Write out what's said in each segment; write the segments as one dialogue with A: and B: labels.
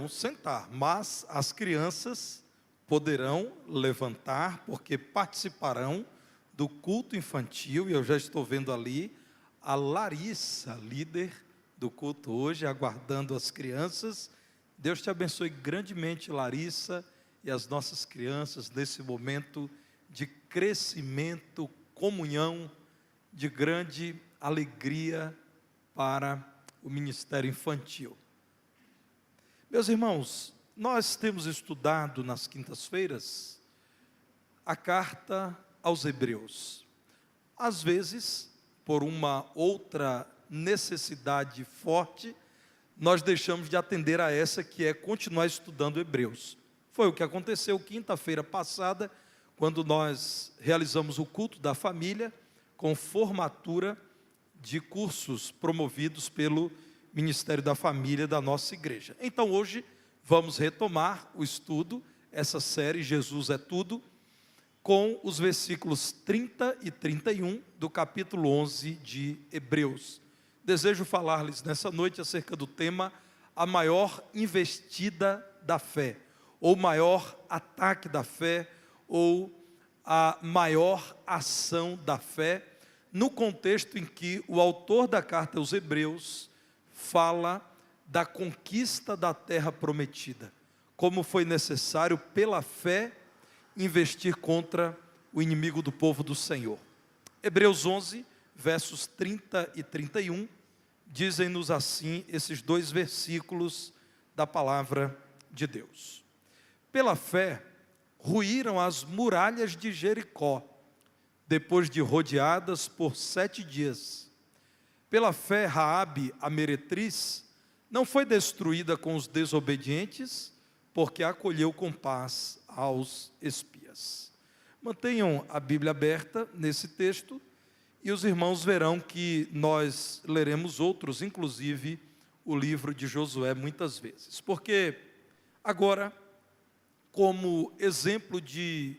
A: poderão sentar, mas as crianças poderão levantar, porque participarão do culto infantil. E eu já estou vendo ali a Larissa, líder do culto hoje, aguardando as crianças. Deus te abençoe grandemente, Larissa, e as nossas crianças nesse momento de crescimento, comunhão, de grande alegria para o ministério infantil. Meus irmãos, nós temos estudado nas quintas-feiras a carta aos Hebreus. Às vezes, por uma outra necessidade forte, nós deixamos de atender a essa, que é continuar estudando Hebreus. Foi o que aconteceu quinta-feira passada, quando nós realizamos o culto da família, com formatura de cursos promovidos pelo Ministério da Família da nossa igreja. Então hoje vamos retomar o estudo, essa série Jesus é Tudo, com os versículos 30 e 31 do capítulo 11 de Hebreus. Desejo falar-lhes nessa noite acerca do tema a maior investida da fé, ou maior ataque da fé, ou a maior ação da fé, no contexto em que o autor da carta aos Hebreus fala da conquista da terra prometida, como foi necessário pela fé investir contra o inimigo do povo do Senhor. Hebreus 11, versos 30 e 31, dizem-nos assim esses dois versículos da palavra de Deus. Pela fé, ruíram as muralhas de Jericó, depois de rodeadas por 7 dias. Pela fé, Raabe, a meretriz, não foi destruída com os desobedientes, porque acolheu com paz aos espias. Mantenham a Bíblia aberta nesse texto, e os irmãos verão que nós leremos outros, inclusive o livro de Josué muitas vezes. Porque agora, como exemplo de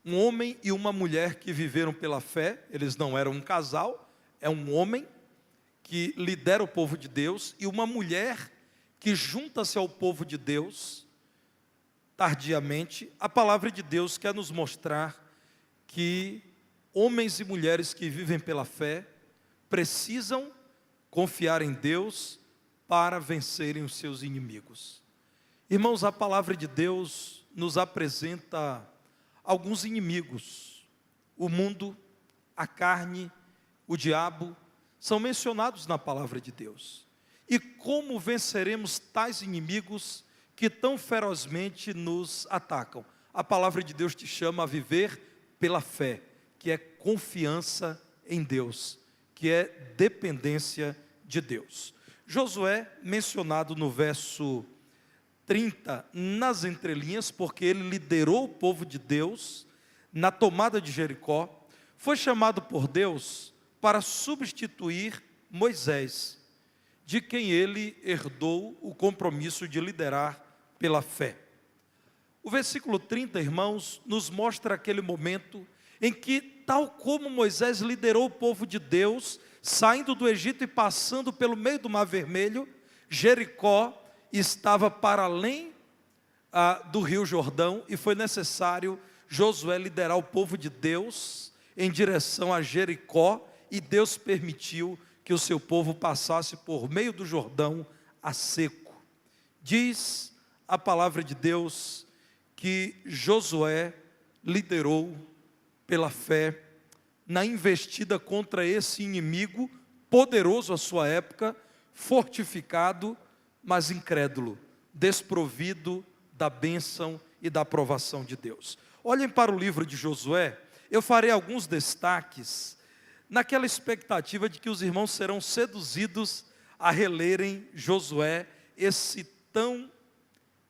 A: um homem e uma mulher que viveram pela fé, eles não eram um casal, é um homem que lidera o povo de Deus e uma mulher que junta-se ao povo de Deus tardiamente. A palavra de Deus quer nos mostrar que homens e mulheres que vivem pela fé precisam confiar em Deus para vencerem os seus inimigos. Irmãos, a palavra de Deus nos apresenta alguns inimigos. O mundo, a carne, o diabo, são mencionados na palavra de Deus. E como venceremos tais inimigos que tão ferozmente nos atacam? A palavra de Deus te chama a viver pela fé, que é confiança em Deus, que é dependência de Deus. Josué, mencionado no verso 30, nas entrelinhas, porque ele liderou o povo de Deus na tomada de Jericó, foi chamado por Deus para substituir Moisés, de quem ele herdou o compromisso de liderar pela fé. O versículo 30, irmãos, nos mostra aquele momento em que, tal como Moisés liderou o povo de Deus, saindo do Egito e passando pelo meio do Mar Vermelho, Jericó estava para além do rio Jordão, e foi necessário Josué liderar o povo de Deus em direção a Jericó, e Deus permitiu que o seu povo passasse por meio do Jordão a seco. Diz a palavra de Deus que Josué liderou pela fé na investida contra esse inimigo poderoso à sua época, fortificado, mas incrédulo, desprovido da bênção e da aprovação de Deus. Olhem para o livro de Josué. Eu farei alguns destaques naquela expectativa de que os irmãos serão seduzidos a relerem Josué, esse tão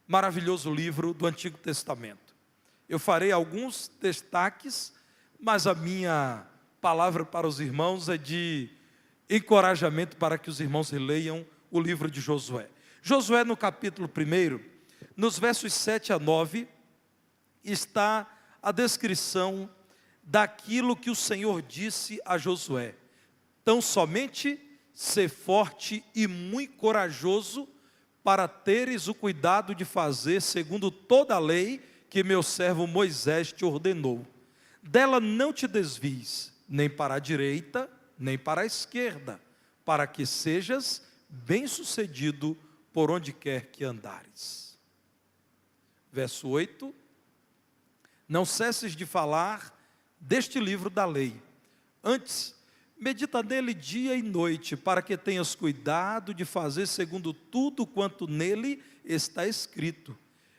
A: maravilhoso livro do Antigo Testamento. Eu farei alguns destaques, mas a minha palavra para os irmãos é de encorajamento para que os irmãos releiam o livro de Josué. Josué, no capítulo 1, nos versos 7 a 9, está a descrição daquilo que o Senhor disse a Josué: tão somente ser forte e muito corajoso para teres o cuidado de fazer segundo toda a lei que meu servo Moisés te ordenou. Dela não te desvies, nem para a direita, nem para a esquerda, para que sejas bem-sucedido por onde quer que andares. Verso 8. Não cesses de falar deste livro da lei. Antes, medita nele dia e noite, para que tenhas cuidado de fazer segundo tudo quanto nele está escrito.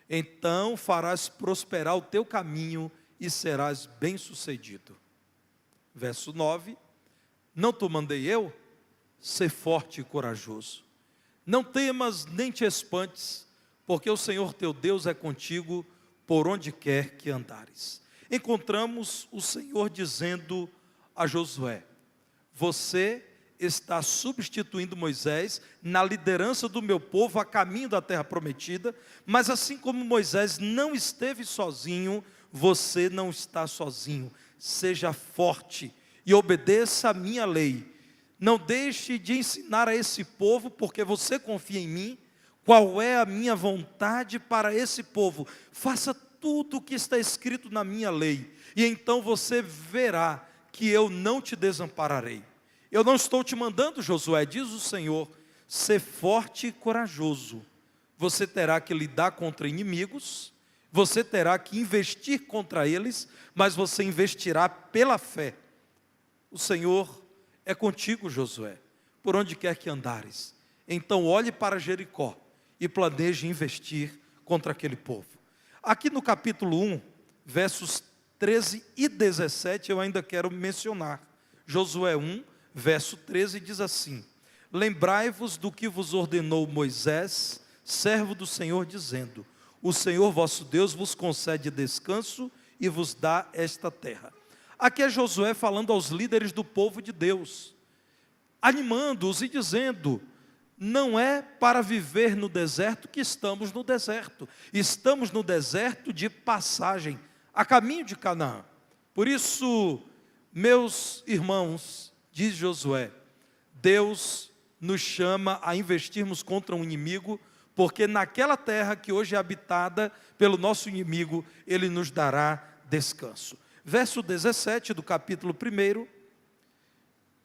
A: Então farás prosperar o teu caminho e serás bem-sucedido. Verso 9. Não te mandei eu? Sê forte e corajoso. Não temas nem te espantes, porque o Senhor teu Deus é contigo por onde quer que andares. Encontramos o Senhor dizendo a Josué: você está substituindo Moisés na liderança do meu povo a caminho da terra prometida, mas assim como Moisés não esteve sozinho, você não está sozinho. Seja forte e obedeça a minha lei. Não deixe de ensinar a esse povo, porque você confia em mim, qual é a minha vontade para esse povo. Faça tudo o que está escrito na minha lei, e então você verá que eu não te desampararei. Eu não estou te mandando, Josué, diz o Senhor, ser forte e corajoso. Você terá que lidar contra inimigos, você terá que investir contra eles, mas você investirá pela fé. O Senhor é contigo, Josué, por onde quer que andares. Então olhe para Jericó e planeje investir contra aquele povo. Aqui no capítulo 1, versos 13 e 17, eu ainda quero mencionar. Josué 1, verso 13 diz assim: lembrai-vos do que vos ordenou Moisés, servo do Senhor, dizendo: o Senhor vosso Deus vos concede descanso e vos dá esta terra. Aqui é Josué falando aos líderes do povo de Deus, animando-os e dizendo: não é para viver no deserto que estamos no deserto. Estamos no deserto de passagem, a caminho de Canaã. Por isso, meus irmãos, diz Josué, Deus nos chama a investirmos contra um inimigo, porque naquela terra que hoje é habitada pelo nosso inimigo, Ele nos dará descanso. Verso 17 do capítulo 1,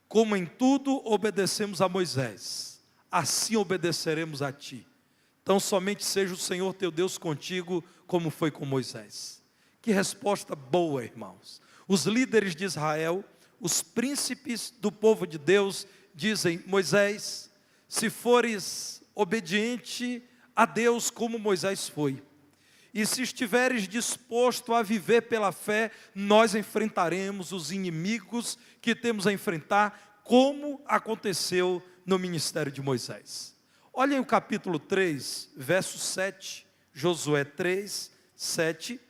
A: como em tudo obedecemos a Moisés, assim obedeceremos a ti. Então somente seja o Senhor teu Deus contigo, como foi com Moisés. Que resposta boa, irmãos. Os líderes de Israel, os príncipes do povo de Deus, dizem: Moisés, se fores obediente a Deus como Moisés foi, e se estiveres disposto a viver pela fé, nós enfrentaremos os inimigos que temos a enfrentar, como aconteceu no ministério de Moisés. Olhem o capítulo 3, verso 7, Josué 3, 7.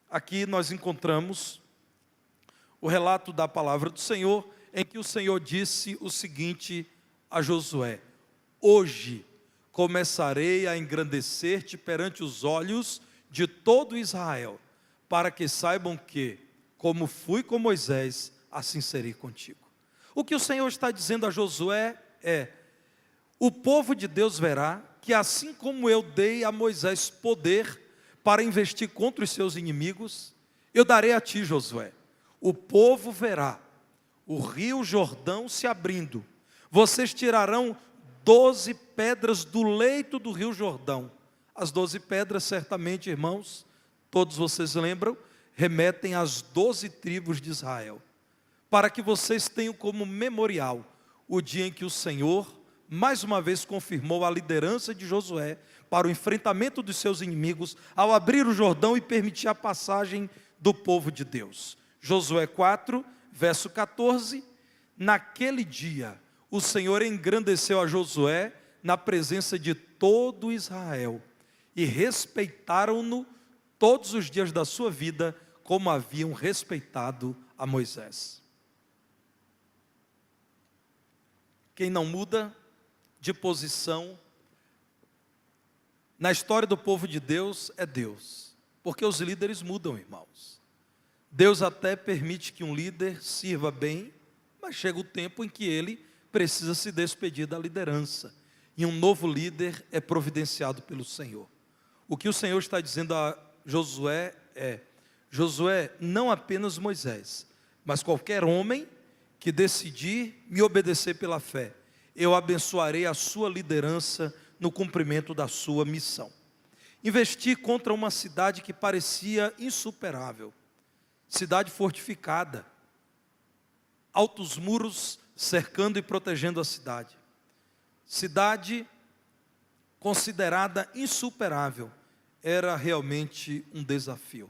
A: Aqui nós encontramos o relato da palavra do Senhor, em que o Senhor disse o seguinte a Josué: hoje começarei a engrandecer-te perante os olhos de todo Israel, para que saibam que, como fui com Moisés, assim serei contigo. O que o Senhor está dizendo a Josué é: o povo de Deus verá que assim como eu dei a Moisés poder para investir contra os seus inimigos, eu darei a ti, Josué. O povo verá o rio Jordão se abrindo, vocês tirarão 12 pedras do leito do rio Jordão. As 12 pedras, certamente, irmãos, todos vocês lembram, remetem às 12 tribos de Israel, para que vocês tenham como memorial o dia em que o Senhor, mais uma vez, confirmou a liderança de Josué para o enfrentamento dos seus inimigos, ao abrir o Jordão e permitir a passagem do povo de Deus. Josué 4, verso 14, naquele dia, o Senhor engrandeceu a Josué na presença de todo Israel, e respeitaram-no todos os dias da sua vida, como haviam respeitado a Moisés. Quem não muda de posição na história do povo de Deus é Deus, porque os líderes mudam, irmãos. Deus até permite que um líder sirva bem, mas chega o tempo em que ele precisa se despedir da liderança. e um novo líder é providenciado pelo Senhor. O que o Senhor está dizendo a Josué é: Josué, não apenas Moisés, mas qualquer homem que decidir me obedecer pela fé, eu abençoarei a sua liderança no cumprimento da sua missão. Investi contra uma cidade que parecia insuperável, cidade fortificada, altos muros cercando e protegendo a cidade, cidade considerada insuperável, era realmente um desafio.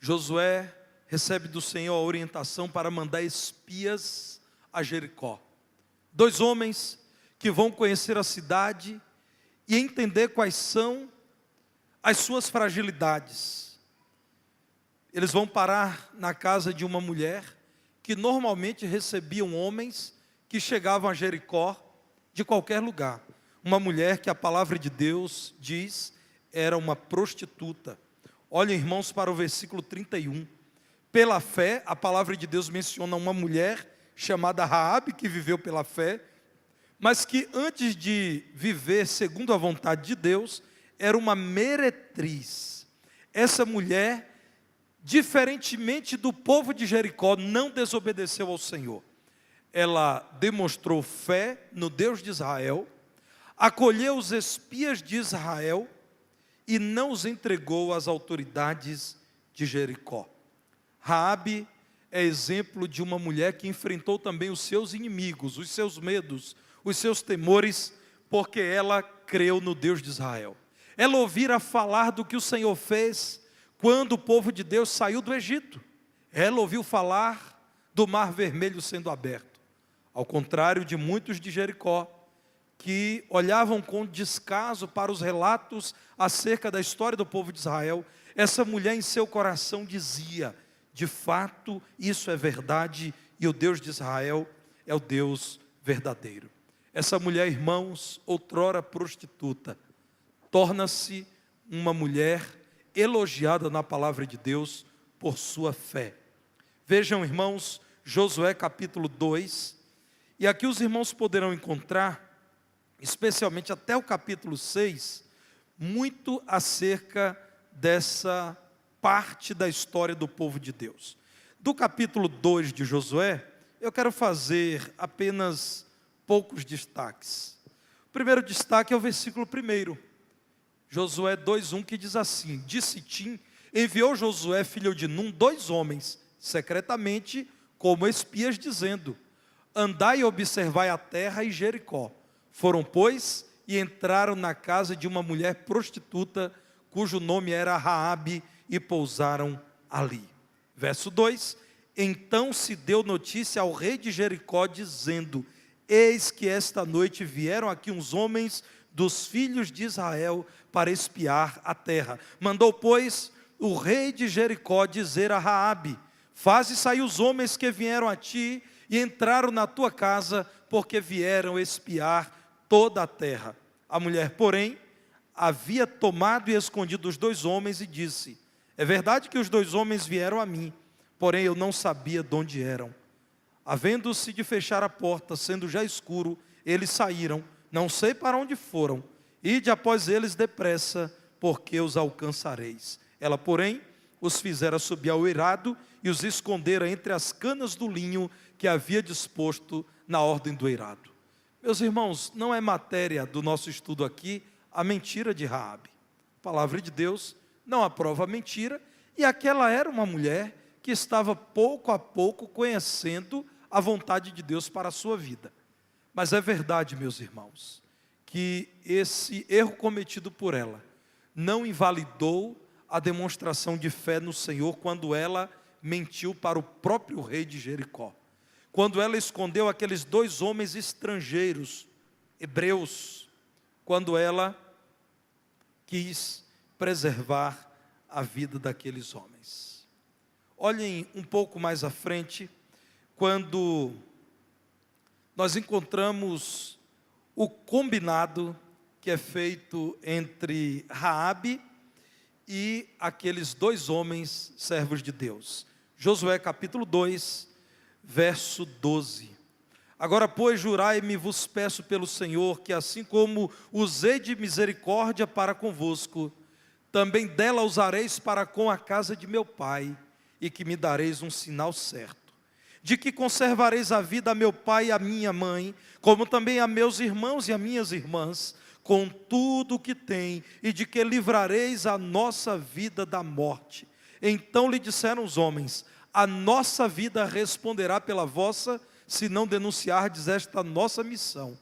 A: Josué recebe do Senhor a orientação para mandar espias a Jericó. 2 homens que vão conhecer a cidade e entender quais são as suas fragilidades. Eles vão parar na casa de uma mulher que normalmente recebiam homens que chegavam a Jericó de qualquer lugar. Uma mulher que a palavra de Deus diz era uma prostituta. Olhem, irmãos, para o versículo 31. Pela fé, a palavra de Deus menciona uma mulher chamada Raabe, que viveu pela fé, mas que antes de viver segundo a vontade de Deus, era uma meretriz. Essa mulher, diferentemente do povo de Jericó, não desobedeceu ao Senhor. Ela demonstrou fé no Deus de Israel, acolheu os espias de Israel e não os entregou às autoridades de Jericó. Raabe é exemplo de uma mulher que enfrentou também os seus inimigos, os seus medos, os seus temores, porque ela creu no Deus de Israel. Ela ouvira falar do que o Senhor fez quando o povo de Deus saiu do Egito. Ela ouviu falar do Mar Vermelho sendo aberto. Ao contrário de muitos de Jericó, que olhavam com descaso para os relatos acerca da história do povo de Israel, essa mulher em seu coração dizia: de fato, isso é verdade, e o Deus de Israel é o Deus verdadeiro. Essa mulher, irmãos, outrora prostituta, torna-se uma mulher elogiada na palavra de Deus por sua fé. Vejam, irmãos, Josué capítulo 2, e aqui os irmãos poderão encontrar, especialmente até o capítulo 6, muito acerca dessa parte da história do povo de Deus. Do capítulo 2 de Josué, eu quero fazer apenas poucos destaques. O primeiro destaque é o versículo 1, Josué 2:1, que diz assim: de Sitim enviou Josué, filho de Num, 2 homens, secretamente, como espias, dizendo: andai e observai a terra e Jericó. Foram, pois, e entraram na casa de uma mulher prostituta, cujo nome era Raabe, e pousaram ali. Verso 2: então se deu notícia ao rei de Jericó, dizendo: eis que esta noite vieram aqui uns homens dos filhos de Israel para espiar a terra. Mandou, pois, o rei de Jericó dizer a Raabe: faze sair os homens que vieram a ti e entraram na tua casa, porque vieram espiar toda a terra. A mulher, porém, havia tomado e escondido os 2 homens e disse: é verdade que os 2 homens vieram a mim, porém eu não sabia de onde eram. Havendo-se de fechar a porta, sendo já escuro, eles saíram, não sei para onde foram. Ide após eles depressa, porque os alcançareis. Ela, porém, os fizera subir ao eirado e os escondera entre as canas do linho que havia disposto na ordem do eirado. Meus irmãos, não é matéria do nosso estudo aqui a mentira de Raabe. A palavra de Deus não aprova a mentira, e aquela era uma mulher que estava pouco a pouco conhecendo a vontade de Deus para a sua vida. Mas é verdade, meus irmãos, que esse erro cometido por ela não invalidou a demonstração de fé no Senhor quando ela mentiu para o próprio rei de Jericó. Quando ela escondeu aqueles 2 homens estrangeiros, hebreus, quando ela quis preservar a vida daqueles homens. Olhem um pouco mais à frente, quando nós encontramos o combinado que é feito entre Raabe e aqueles 2 homens servos de Deus. Josué capítulo 2, verso 12. Agora, pois, jurai-me, vos peço pelo Senhor, que assim como usei de misericórdia para convosco, também dela usareis para com a casa de meu pai, e que me dareis um sinal certo, de que conservareis a vida a meu pai e a minha mãe, como também a meus irmãos e a minhas irmãs, com tudo o que tem, e de que livrareis a nossa vida da morte. Então lhe disseram os homens: a nossa vida responderá pela vossa, se não denunciardes esta nossa missão.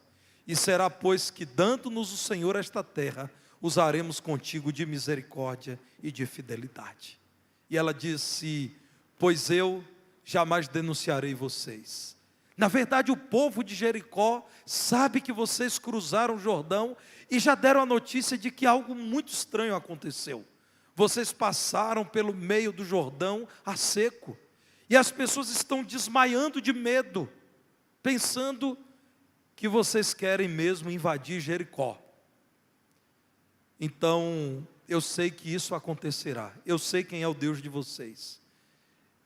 A: E será, pois, que dando-nos o Senhor esta terra, usaremos contigo de misericórdia e de fidelidade. E ela disse: pois eu jamais denunciarei vocês. Na verdade, o povo de Jericó sabe que vocês cruzaram o Jordão e já deram a notícia de que algo muito estranho aconteceu. Vocês passaram pelo meio do Jordão a seco, e as pessoas estão desmaiando de medo, pensando que vocês querem mesmo invadir Jericó. Então, eu sei que isso acontecerá, eu sei quem é o Deus de vocês.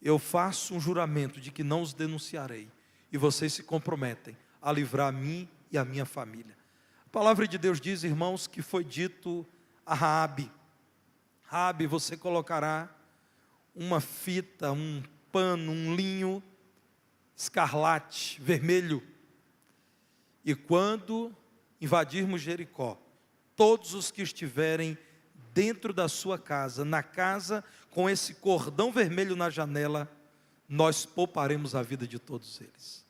A: Eu faço um juramento de que não os denunciarei, e vocês se comprometem a livrar a mim e a minha família. A palavra de Deus diz, irmãos, que foi dito a Raabe: Raabe, você colocará uma fita, um pano, um linho escarlate, vermelho, e quando invadirmos Jericó, todos os que estiverem dentro da sua casa, na casa com esse cordão vermelho na janela, nós pouparemos a vida de todos eles.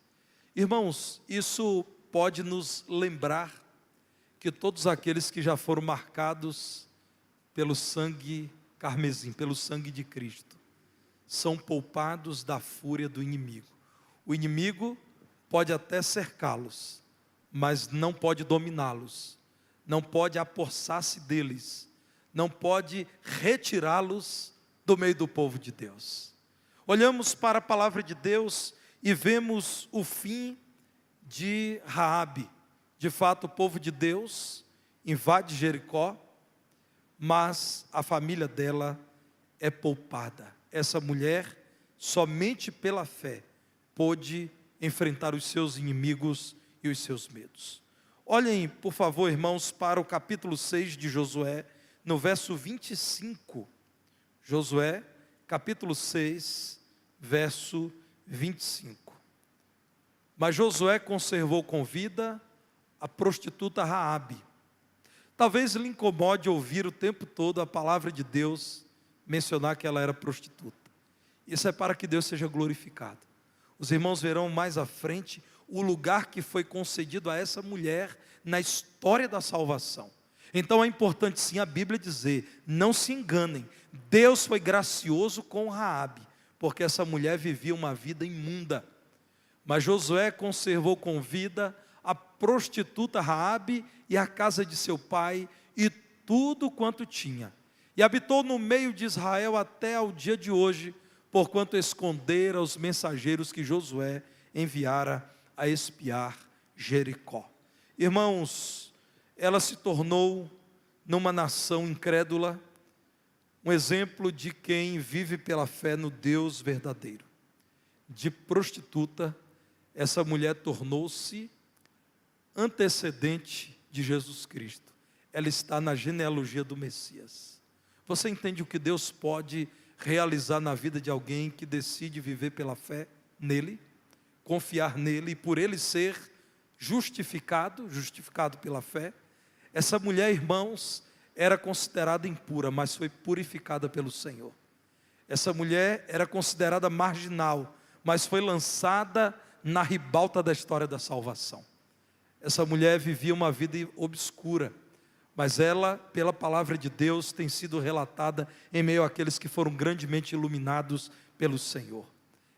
A: Irmãos, isso pode nos lembrar que todos aqueles que já foram marcados pelo sangue carmesim, pelo sangue de Cristo, são poupados da fúria do inimigo. O inimigo pode até cercá-los, mas não pode dominá-los, não pode apossar-se deles, não pode retirá-los do meio do povo de Deus. Olhamos para a palavra de Deus e vemos o fim de Raabe. De fato, o povo de Deus invade Jericó, mas a família dela é poupada. Essa mulher, somente pela fé, pôde enfrentar os seus inimigos e os seus medos. Olhem, por favor, irmãos, para o capítulo 6 de Josué, no verso 25. Josué, capítulo 6, verso 25. Mas Josué conservou com vida a prostituta Raabe. Talvez lhe incomode ouvir o tempo todo a palavra de Deus mencionar que ela era prostituta. Isso é para que Deus seja glorificado. Os irmãos verão mais à frente o lugar que foi concedido a essa mulher na história da salvação. Então é importante sim a Bíblia dizer, não se enganem, Deus foi gracioso com Raabe, porque essa mulher vivia uma vida imunda. Mas Josué conservou com vida a prostituta Raabe e a casa de seu pai e tudo quanto tinha. E habitou no meio de Israel até ao dia de hoje, porquanto escondera os mensageiros que Josué enviara a espiar Jericó. Irmãos, ela se tornou, numa nação incrédula, um exemplo de quem vive pela fé no Deus verdadeiro. De prostituta, essa mulher tornou-se antecedente de Jesus Cristo. Ela está na genealogia do Messias. Você entende o que Deus pode realizar na vida de alguém que decide viver pela fé nele, confiar nele e por ele ser justificado pela fé? Essa mulher, irmãos, era considerada impura, mas foi purificada pelo Senhor. Essa mulher era considerada marginal, mas foi lançada na ribalta da história da salvação. Essa mulher vivia uma vida obscura, mas ela, pela palavra de Deus, tem sido relatada em meio àqueles que foram grandemente iluminados pelo Senhor.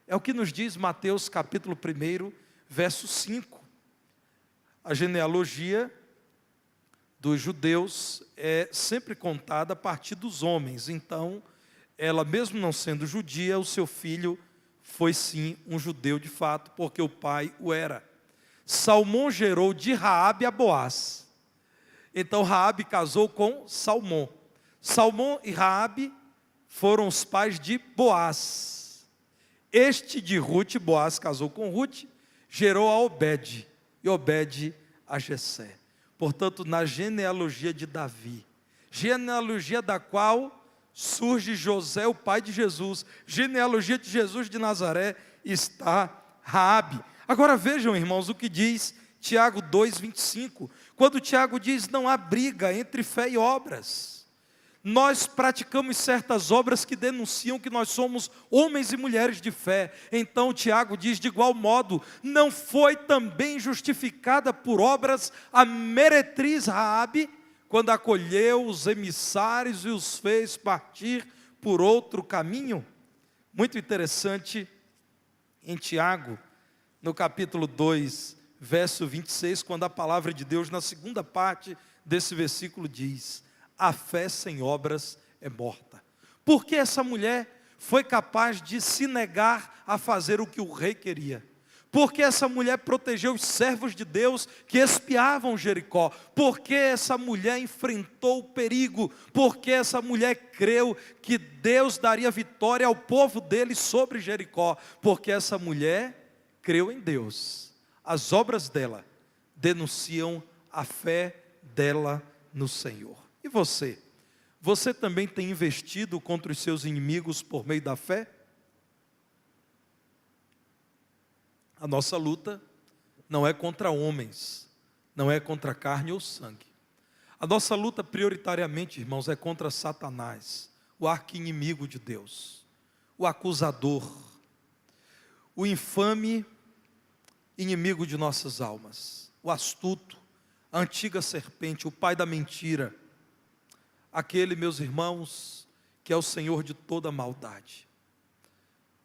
A: É o que nos diz Mateus capítulo 1, verso 5. A genealogia dos judeus é sempre contada a partir dos homens. Então, ela mesmo não sendo judia, o seu filho foi sim um judeu de fato, porque o pai o era. Salmão gerou de Raabe a Boaz. Então Raabe casou com Salmão. Salmão e Raabe foram os pais de Boaz. Este de Ruth, Boaz casou com Ruth, gerou a Obed, e Obed a Jessé. Portanto, na genealogia de Davi, genealogia da qual surge José, o pai de Jesus, genealogia de Jesus de Nazaré, está Raabe. Agora vejam, irmãos, o que diz Tiago 2:25, quando Tiago diz: não há briga entre fé e obras. Nós praticamos certas obras que denunciam que nós somos homens e mulheres de fé. Então Tiago diz: de igual modo, não foi também justificada por obras a meretriz Raabe, quando acolheu os emissários e os fez partir por outro caminho? Muito interessante, em Tiago, no capítulo 2, verso 26, quando a palavra de Deus, na segunda parte desse versículo, diz: a fé sem obras é morta. Porque essa mulher foi capaz de se negar a fazer o que o rei queria? Porque essa mulher protegeu os servos de Deus que espiavam Jericó? Porque essa mulher enfrentou o perigo? Porque essa mulher creu que Deus daria vitória ao povo dele sobre Jericó? Porque essa mulher creu em Deus. As obras dela denunciam a fé dela no Senhor. E você? Você também tem investido contra os seus inimigos por meio da fé? A nossa luta não é contra homens, não é contra carne ou sangue. A nossa luta prioritariamente, irmãos, é contra Satanás, o arqui-inimigo de Deus, o acusador, o infame inimigo de nossas almas, o astuto, a antiga serpente, o pai da mentira, aquele, meus irmãos, que é o Senhor de toda maldade.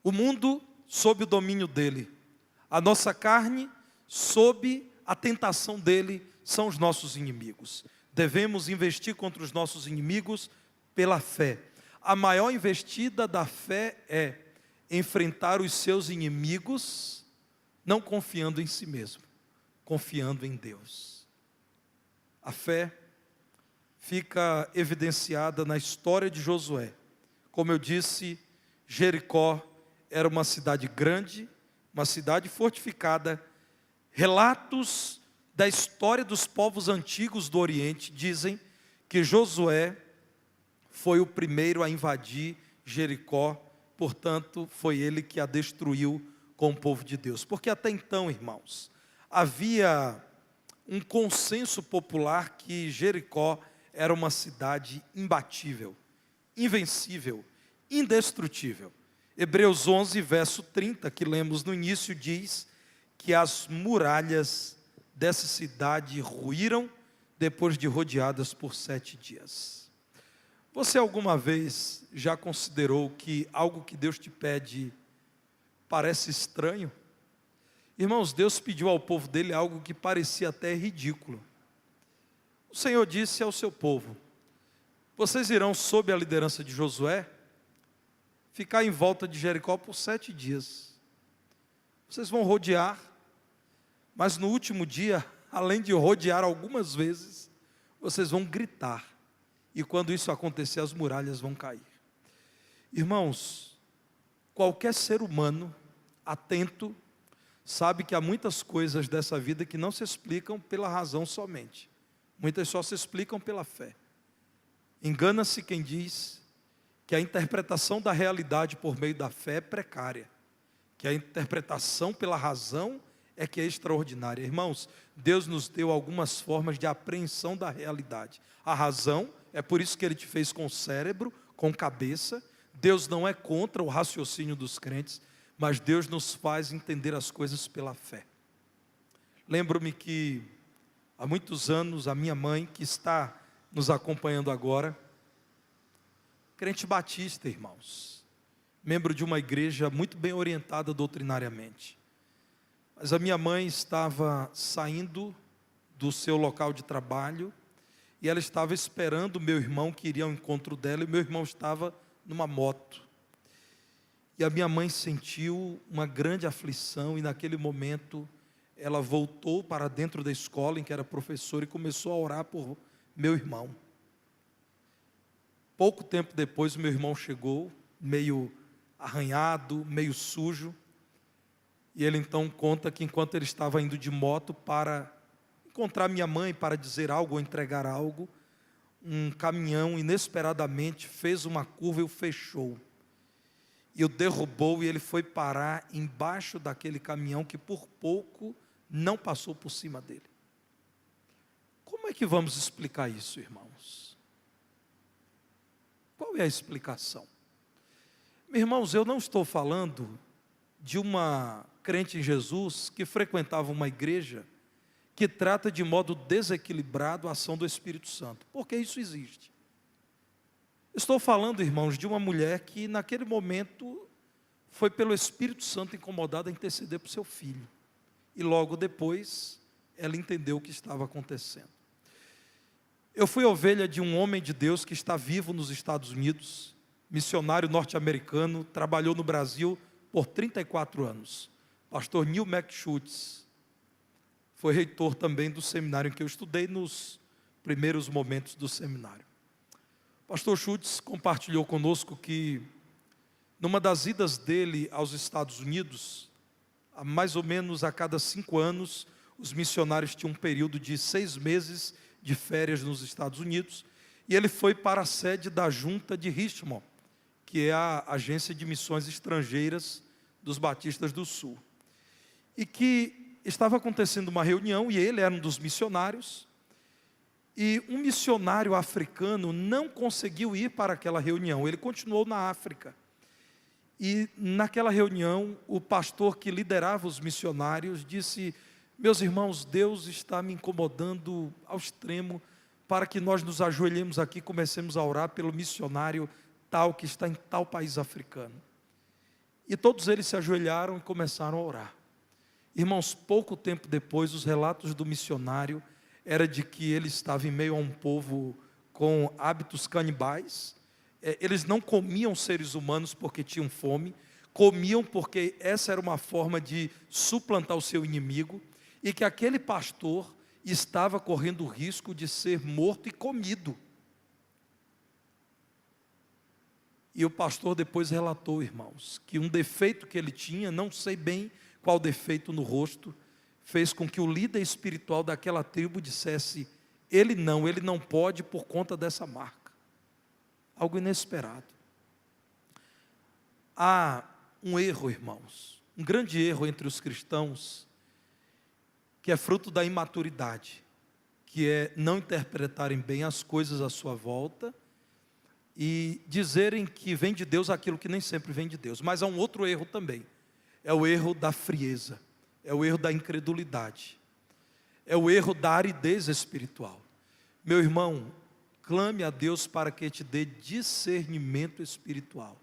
A: O mundo sob o domínio dele, a nossa carne sob a tentação dele, são os nossos inimigos. Devemos investir contra os nossos inimigos pela fé. A maior investida da fé é enfrentar os seus inimigos, não confiando em si mesmo, confiando em Deus. A fé fica evidenciada na história de Josué. Como eu disse, Jericó era uma cidade grande, uma cidade fortificada. Relatos da história dos povos antigos do Oriente dizem que Josué foi o primeiro a invadir Jericó, portanto, foi ele que a destruiu com o povo de Deus. Porque até então, irmãos, havia um consenso popular que Jericó era uma cidade imbatível, invencível, indestrutível. Hebreus 11, verso 30, que lemos no início, diz que as muralhas dessa cidade ruíram depois de rodeadas por 7 dias. Você alguma vez já considerou que algo que Deus te pede parece estranho? Irmãos, Deus pediu ao povo dele algo que parecia até ridículo. O Senhor disse ao seu povo: vocês irão, sob a liderança de Josué, ficar em volta de Jericó por 7 dias. Vocês vão rodear, mas no último dia, além de rodear algumas vezes, vocês vão gritar. E quando isso acontecer, as muralhas vão cair. Irmãos, qualquer ser humano atento sabe que há muitas coisas dessa vida que não se explicam pela razão somente. Muitas só se explicam pela fé. Engana-se quem diz que a interpretação da realidade por meio da fé é precária, que a interpretação pela razão é que é extraordinária. Irmãos, Deus nos deu algumas formas de apreensão da realidade. A razão, é por isso que Ele te fez com cérebro, com cabeça. Deus não é contra o raciocínio dos crentes, mas Deus nos faz entender as coisas pela fé. Lembro-me que há muitos anos, a minha mãe, que está nos acompanhando agora, crente batista, irmãos, membro de uma igreja muito bem orientada doutrinariamente. Mas a minha mãe estava saindo do seu local de trabalho e ela estava esperando o meu irmão que iria ao encontro dela, e meu irmão estava numa moto. E a minha mãe sentiu uma grande aflição e naquele momento ela voltou para dentro da escola em que era professora e começou a orar por meu irmão. Pouco tempo depois o meu irmão chegou, meio arranhado, meio sujo. E ele então conta que enquanto ele estava indo de moto para encontrar minha mãe, para dizer algo ou entregar algo, um caminhão inesperadamente fez uma curva e o fechou. E o derrubou, e ele foi parar embaixo daquele caminhão que por pouco não passou por cima dele. Como é que vamos explicar isso, irmãos? Qual é a explicação? Meus irmãos, eu não estou falando de uma crente em Jesus que frequentava uma igreja que trata de modo desequilibrado a ação do Espírito Santo, porque isso existe. Estou falando, irmãos, de uma mulher que naquele momento foi pelo Espírito Santo incomodada a interceder por seu filho. E logo depois, ela entendeu o que estava acontecendo. Eu fui ovelha de um homem de Deus que está vivo nos Estados Unidos, missionário norte-americano, trabalhou no Brasil por 34 anos. Pastor Neil McSchutz foi reitor também do seminário em que eu estudei nos primeiros momentos do seminário. Pastor Schutz compartilhou conosco que, numa das idas dele aos Estados Unidos, mais ou menos a cada 5 anos, os missionários tinham um período de 6 meses de férias nos Estados Unidos, e ele foi para a sede da junta de Richmond, que é a agência de missões estrangeiras dos Batistas do Sul. E que estava acontecendo uma reunião, e ele era um dos missionários, e um missionário africano não conseguiu ir para aquela reunião, ele continuou na África. E naquela reunião, o pastor que liderava os missionários disse: meus irmãos, Deus está me incomodando ao extremo para que nós nos ajoelhemos aqui e comecemos a orar pelo missionário tal que está em tal país africano. E todos eles se ajoelharam e começaram a orar. Irmãos, pouco tempo depois, os relatos do missionário era de que ele estava em meio a um povo com hábitos canibais. Eles não comiam seres humanos porque tinham fome, comiam porque essa era uma forma de suplantar o seu inimigo, e que aquele pastor estava correndo o risco de ser morto e comido. E o pastor depois relatou, irmãos, que um defeito que ele tinha, não sei bem qual defeito no rosto, fez com que o líder espiritual daquela tribo dissesse: ele não pode por conta dessa marca. Algo inesperado. Há um erro, irmãos, um grande erro entre os cristãos, que é fruto da imaturidade, que é não interpretarem bem as coisas à sua volta e dizerem que vem de Deus aquilo que nem sempre vem de Deus. Mas há um outro erro também, é o erro da frieza, é o erro da incredulidade, é o erro da aridez espiritual. Meu irmão, clame a Deus para que te dê discernimento espiritual,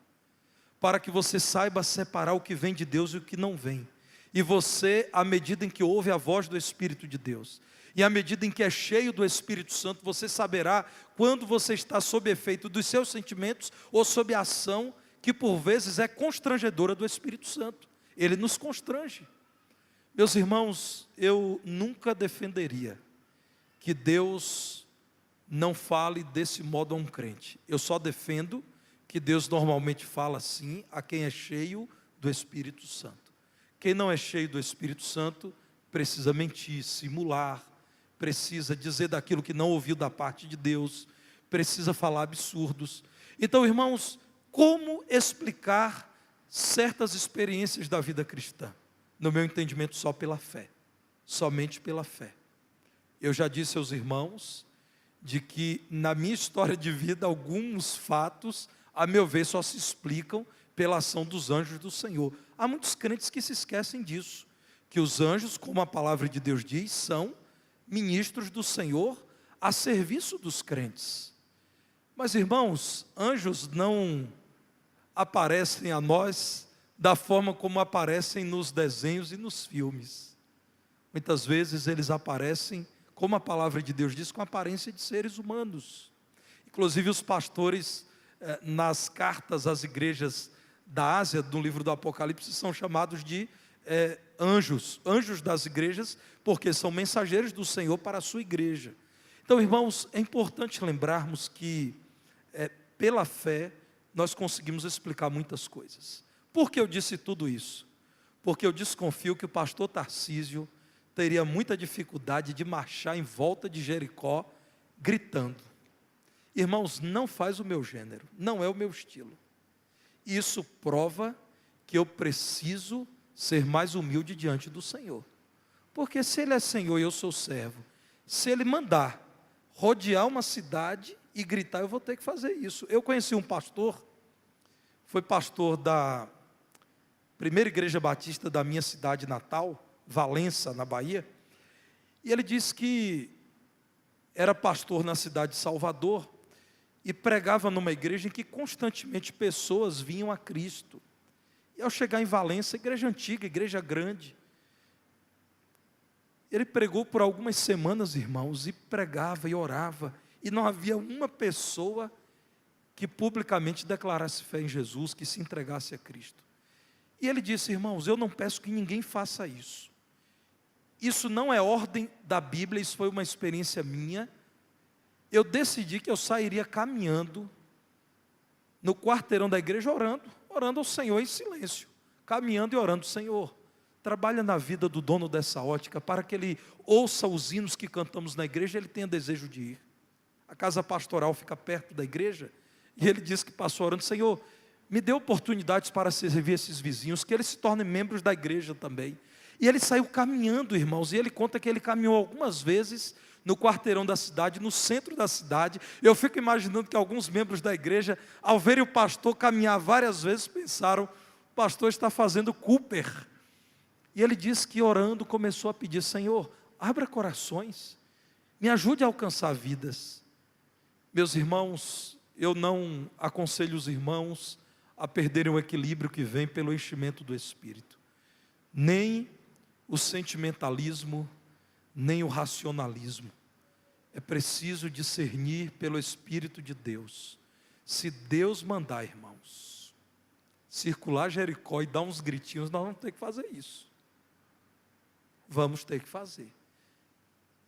A: para que você saiba separar o que vem de Deus e o que não vem. E você, à medida em que ouve a voz do Espírito de Deus, e à medida em que é cheio do Espírito Santo, você saberá quando você está sob efeito dos seus sentimentos ou sob a ação que por vezes é constrangedora do Espírito Santo. Ele nos constrange. Meus irmãos, eu nunca defenderia que Deus não fale desse modo a um crente. Eu só defendo que Deus normalmente fala assim a quem é cheio do Espírito Santo. Quem não é cheio do Espírito Santo precisa mentir, simular, precisa dizer daquilo que não ouviu da parte de Deus, precisa falar absurdos. Então, irmãos, como explicar certas experiências da vida cristã? No meu entendimento, só pela fé, somente pela fé. Eu já disse aos irmãos de que na minha história de vida, alguns fatos, a meu ver, só se explicam pela ação dos anjos do Senhor. Há muitos crentes que se esquecem disso, que os anjos, como a palavra de Deus diz, são ministros do Senhor a serviço dos crentes. Mas, irmãos, anjos não aparecem a nós da forma como aparecem nos desenhos e nos filmes. Muitas vezes eles aparecem, como a palavra de Deus diz, com a aparência de seres humanos. Inclusive os pastores, nas cartas às igrejas da Ásia, no livro do Apocalipse, são chamados de anjos das igrejas, porque são mensageiros do Senhor para a sua igreja. Então, irmãos, é importante lembrarmos que pela fé nós conseguimos explicar muitas coisas. Por que eu disse tudo isso? porque eu desconfio que o pastor Tarcísio teria muita dificuldade de marchar em volta de Jericó, gritando. Irmãos, não faz o meu gênero, não é o meu estilo. Isso prova que eu preciso ser mais humilde diante do Senhor. Porque se Ele é Senhor e eu sou servo, se Ele mandar rodear uma cidade e gritar, eu vou ter que fazer isso. Eu conheci um pastor, foi pastor da primeira igreja batista da minha cidade natal, Valença, na Bahia, e ele disse que era pastor na cidade de Salvador, e pregava numa igreja em que constantemente pessoas vinham a Cristo. E ao chegar em Valença, igreja antiga, igreja grande, ele pregou por algumas semanas, irmãos, e pregava e orava, e não havia uma pessoa que publicamente declarasse fé em Jesus, que se entregasse a Cristo. E ele disse, irmãos, eu não peço que ninguém faça isso. Isso não é ordem da Bíblia, isso foi uma experiência minha. Eu decidi que eu sairia caminhando no quarteirão da igreja orando ao Senhor em silêncio, caminhando e orando, Senhor, trabalha na vida do dono dessa ótica, para que ele ouça os hinos que cantamos na igreja, ele tenha desejo de ir. A casa pastoral fica perto da igreja, e ele disse que passou orando, Senhor, me dê oportunidades para servir esses vizinhos, que eles se tornem membros da igreja também. E ele saiu caminhando, irmãos, e ele conta que ele caminhou algumas vezes no quarteirão da cidade, no centro da cidade. Eu fico imaginando que alguns membros da igreja, ao verem o pastor caminhar várias vezes, pensaram, o pastor está fazendo Cooper. E ele disse que orando começou a pedir, Senhor, abra corações, me ajude a alcançar vidas. Meus irmãos, eu não aconselho os irmãos a perderem o equilíbrio que vem pelo enchimento do Espírito. Nem o sentimentalismo, nem o racionalismo. É preciso discernir pelo Espírito de Deus. Se Deus mandar, irmãos, circular Jericó e dar uns gritinhos, nós vamos ter que fazer isso. Vamos ter que fazer.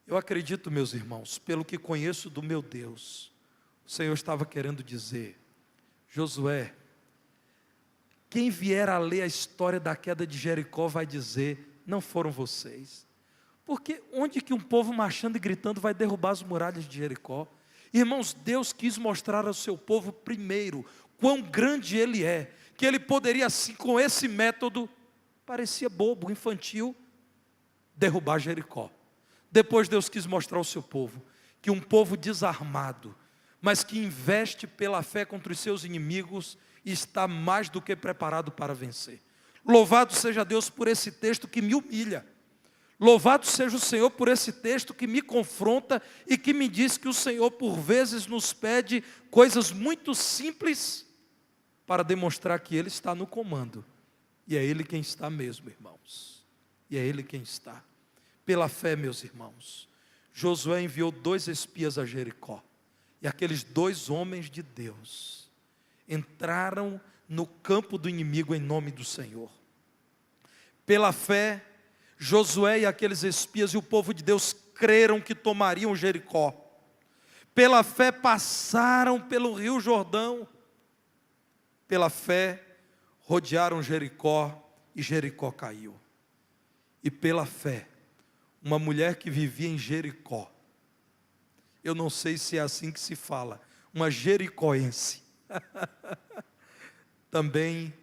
A: Eu acredito, meus irmãos, pelo que conheço do meu Deus, o Senhor estava querendo dizer, Josué, quem vier a ler a história da queda de Jericó vai dizer, não foram vocês. Porque onde que um povo marchando e gritando vai derrubar as muralhas de Jericó? Irmãos, Deus quis mostrar ao seu povo primeiro, quão grande Ele é, que Ele poderia assim, com esse método, parecia bobo, infantil, derrubar Jericó. Depois Deus quis mostrar ao seu povo, que um povo desarmado, mas que investe pela fé contra os seus inimigos, está mais do que preparado para vencer. Louvado seja Deus por esse texto que me humilha. Louvado seja o Senhor por esse texto que me confronta e que me diz que o Senhor por vezes nos pede coisas muito simples para demonstrar que Ele está no comando. E é Ele quem está mesmo, irmãos. E é Ele quem está. Pela fé, meus irmãos, Josué enviou 2 espias a Jericó. E aqueles 2 homens de Deus entraram no campo do inimigo em nome do Senhor. Pela fé, Josué e aqueles espias e o povo de Deus creram que tomariam Jericó. Pela fé passaram pelo rio Jordão. Pela fé rodearam Jericó e Jericó caiu. E pela fé, uma mulher que vivia em Jericó, eu não sei se é assim que se fala, uma jericoense, também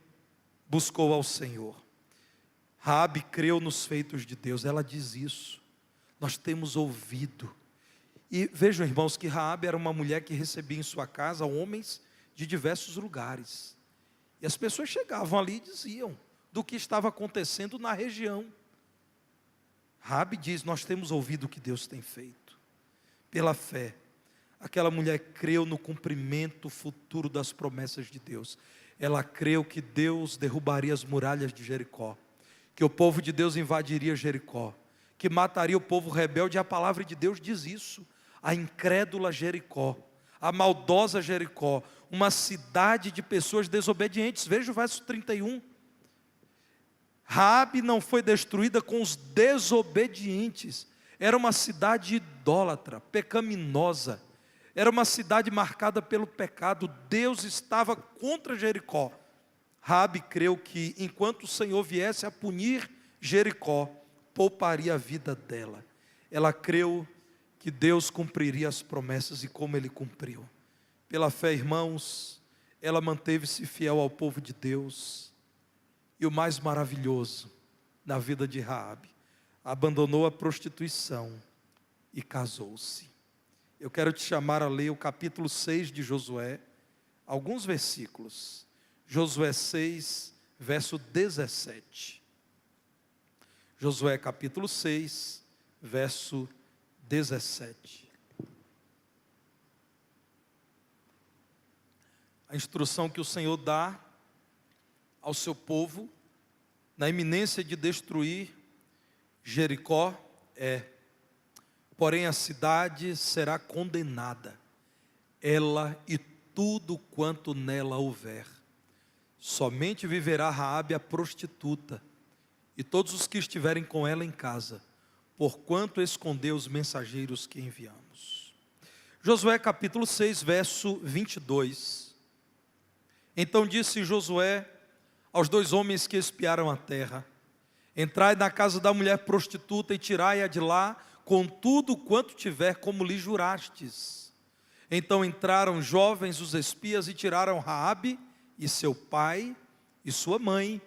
A: buscou ao Senhor. Raabe creu nos feitos de Deus, ela diz isso, nós temos ouvido. E vejam, irmãos, que Raabe era uma mulher que recebia em sua casa homens de diversos lugares. E as pessoas chegavam ali e diziam do que estava acontecendo na região. Raabe diz, nós temos ouvido o que Deus tem feito. Pela fé, aquela mulher creu no cumprimento futuro das promessas de Deus. Ela creu que Deus derrubaria as muralhas de Jericó, que o povo de Deus invadiria Jericó, que mataria o povo rebelde. E a palavra de Deus diz isso. A incrédula Jericó, a maldosa Jericó, uma cidade de pessoas desobedientes. Veja o verso 31. Raabe não foi destruída com os desobedientes. Era uma cidade idólatra, pecaminosa. Era uma cidade marcada pelo pecado. Deus estava contra Jericó. Raabe creu que, enquanto o Senhor viesse a punir Jericó, pouparia a vida dela. Ela creu que Deus cumpriria as promessas, e como Ele cumpriu. Pela fé, irmãos, ela manteve-se fiel ao povo de Deus. E o mais maravilhoso na vida de Raabe, abandonou a prostituição e casou-se. Eu quero te chamar a ler o capítulo 6 de Josué, alguns versículos. Josué 6, verso 17. Josué capítulo 6, verso 17. A instrução que o Senhor dá ao seu povo, na iminência de destruir Jericó, porém a cidade será condenada, ela e tudo quanto nela houver. Somente viverá Raabe a prostituta, e todos os que estiverem com ela em casa, porquanto escondeu os mensageiros que enviamos. Josué capítulo 6, verso 22. Então disse Josué aos 2 homens que espiaram a terra: entrai na casa da mulher prostituta e tirai-a de lá, com tudo quanto tiver, como lhe jurastes. Então entraram jovens os espias e tiraram Raabe e seu pai, e sua mãe,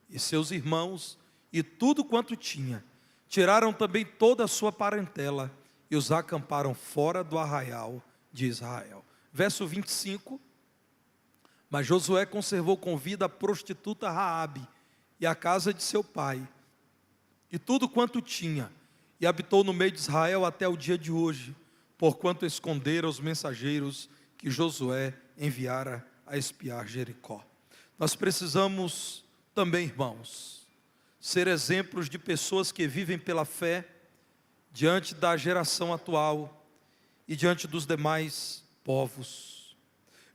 A: e seus irmãos, e tudo quanto tinha. Tiraram também toda a sua parentela, e os acamparam fora do arraial de Israel. Verso 25. Mas Josué conservou com vida a prostituta Raabe, e a casa de seu pai, e tudo quanto tinha, e habitou no meio de Israel até o dia de hoje, porquanto esconderam os mensageiros que Josué enviara a espiar Jericó. Nós precisamos também, irmãos, ser exemplos de pessoas que vivem pela fé diante da geração atual e diante dos demais povos.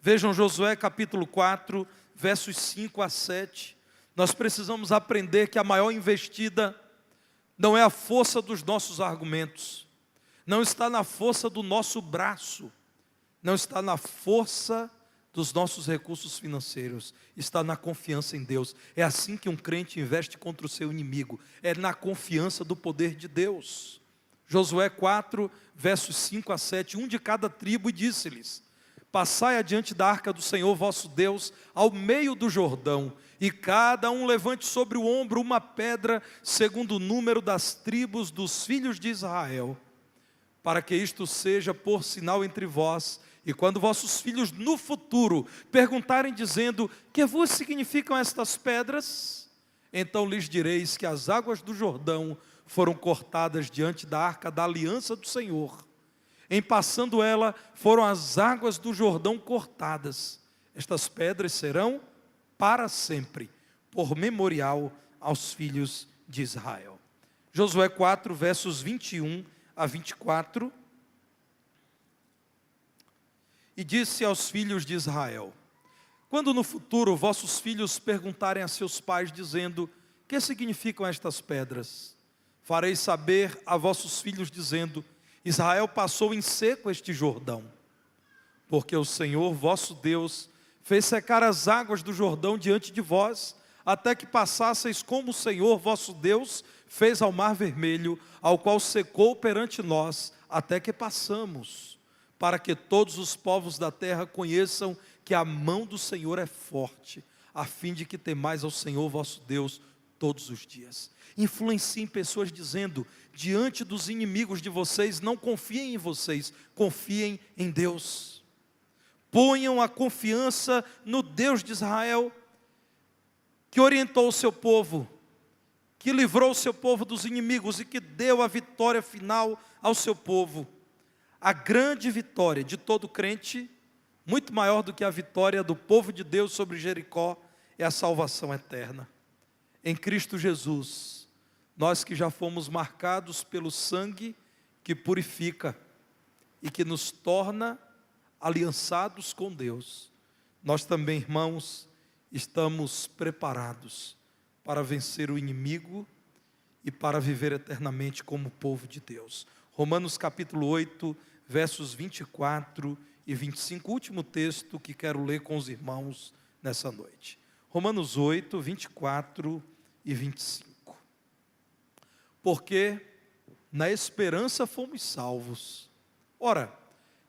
A: Vejam Josué capítulo 4, versos 5 a 7. Nós precisamos aprender que a maior investida não é a força dos nossos argumentos, não está na força do nosso braço, não está na força dos nossos recursos financeiros, está na confiança em Deus. É assim que um crente investe contra o seu inimigo, é na confiança do poder de Deus. Josué 4, versos 5 a 7, um de cada tribo, e disse-lhes: passai adiante da arca do Senhor vosso Deus, ao meio do Jordão, e cada um levante sobre o ombro uma pedra, segundo o número das tribos dos filhos de Israel, para que isto seja por sinal entre vós, e quando vossos filhos no futuro perguntarem dizendo: que vos significam estas pedras? Então lhes direis que as águas do Jordão foram cortadas diante da arca da aliança do Senhor. Em passando ela, foram as águas do Jordão cortadas. Estas pedras serão para sempre, por memorial aos filhos de Israel. Josué 4, versos 21 a 24. E disse aos filhos de Israel: quando no futuro vossos filhos perguntarem a seus pais, dizendo: que significam estas pedras? Fareis saber a vossos filhos, dizendo: Israel passou em seco este Jordão, porque o Senhor vosso Deus fez secar as águas do Jordão diante de vós, até que passasseis como o Senhor vosso Deus fez ao mar vermelho, ao qual secou perante nós, até que passamos, para que todos os povos da terra conheçam que a mão do Senhor é forte, a fim de que temais ao Senhor vosso Deus todos os dias. Influenciem pessoas dizendo: diante dos inimigos de vocês, não confiem em vocês, confiem em Deus. Ponham a confiança no Deus de Israel, que orientou o seu povo, que livrou o seu povo dos inimigos e que deu a vitória final ao seu povo. A grande vitória de todo crente, muito maior do que a vitória do povo de Deus sobre Jericó, é a salvação eterna. Em Cristo Jesus, nós que já fomos marcados pelo sangue que purifica e que nos torna aliançados com Deus, nós também, irmãos, estamos preparados para vencer o inimigo e para viver eternamente como povo de Deus. Romanos capítulo 8, versos 24 e 25, último texto que quero ler com os irmãos nessa noite. Romanos 8, 24 e 25. Porque na esperança fomos salvos. Ora,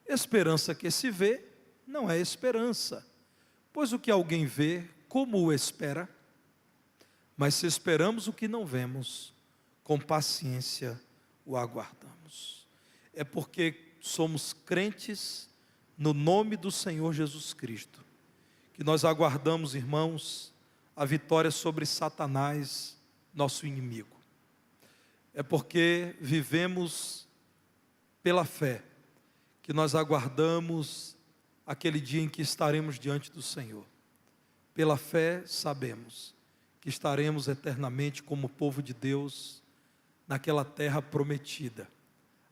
A: esperança que se vê não é esperança, pois o que alguém vê, como o espera? Mas se esperamos o que não vemos, com paciência o aguardamos. É porque somos crentes no nome do Senhor Jesus Cristo, que nós aguardamos, irmãos, a vitória sobre Satanás, nosso inimigo. É porque vivemos pela fé, que nós aguardamos aquele dia em que estaremos diante do Senhor. Pela fé sabemos que estaremos eternamente como povo de Deus, naquela terra prometida,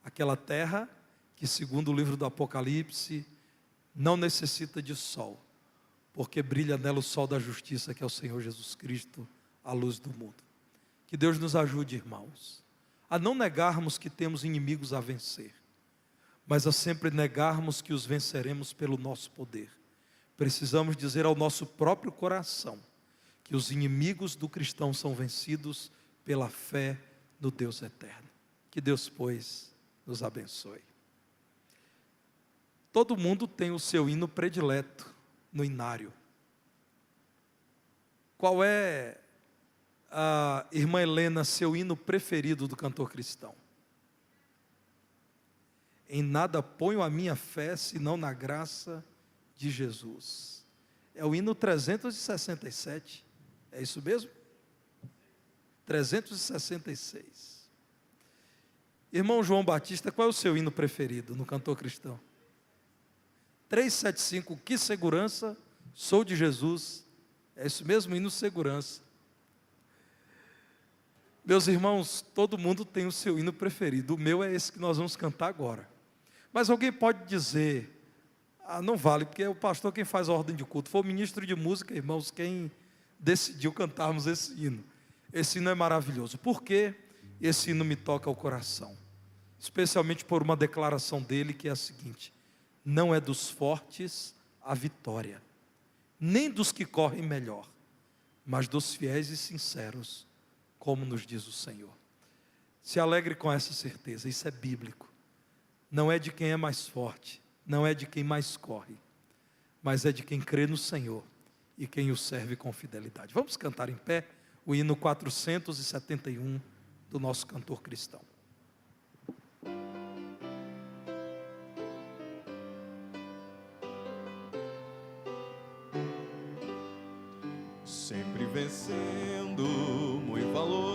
A: aquela terra que, segundo o livro do Apocalipse, não necessita de sol, porque brilha nela o sol da justiça, que é o Senhor Jesus Cristo, a luz do mundo. Que Deus nos ajude, irmãos, a não negarmos que temos inimigos a vencer, mas a sempre negarmos que os venceremos pelo nosso poder. Precisamos dizer ao nosso próprio coração que os inimigos do cristão são vencidos pela fé no Deus eterno. Que Deus, pois, nos abençoe. Todo mundo tem o seu hino predileto no inário. Qual é, irmã Helena, seu hino preferido do cantor cristão? Em nada ponho a minha fé, senão na graça de Jesus. É o hino 367. É isso mesmo? 366. Irmão João Batista, qual é o seu hino preferido no cantor cristão? 375, que segurança, sou de Jesus. É isso mesmo, hino segurança. Meus irmãos, todo mundo tem o seu hino preferido. O meu é esse que nós vamos cantar agora. Mas alguém pode dizer, não vale, porque é o pastor quem faz a ordem de culto. Foi o ministro de música, irmãos, quem decidiu cantarmos esse hino. Esse hino é maravilhoso. Por quê? Esse hino me toca ao coração. Especialmente por uma declaração dele, que é a seguinte: não é dos fortes a vitória, nem dos que correm melhor, mas dos fiéis e sinceros, como nos diz o Senhor. Se alegre com essa certeza, isso é bíblico. Não é de quem é mais forte, não é de quem mais corre, mas é de quem crê no Senhor e quem o serve com fidelidade. Vamos cantar em pé o hino 471 do nosso cantor cristão.
B: Sempre vencendo, muito valor.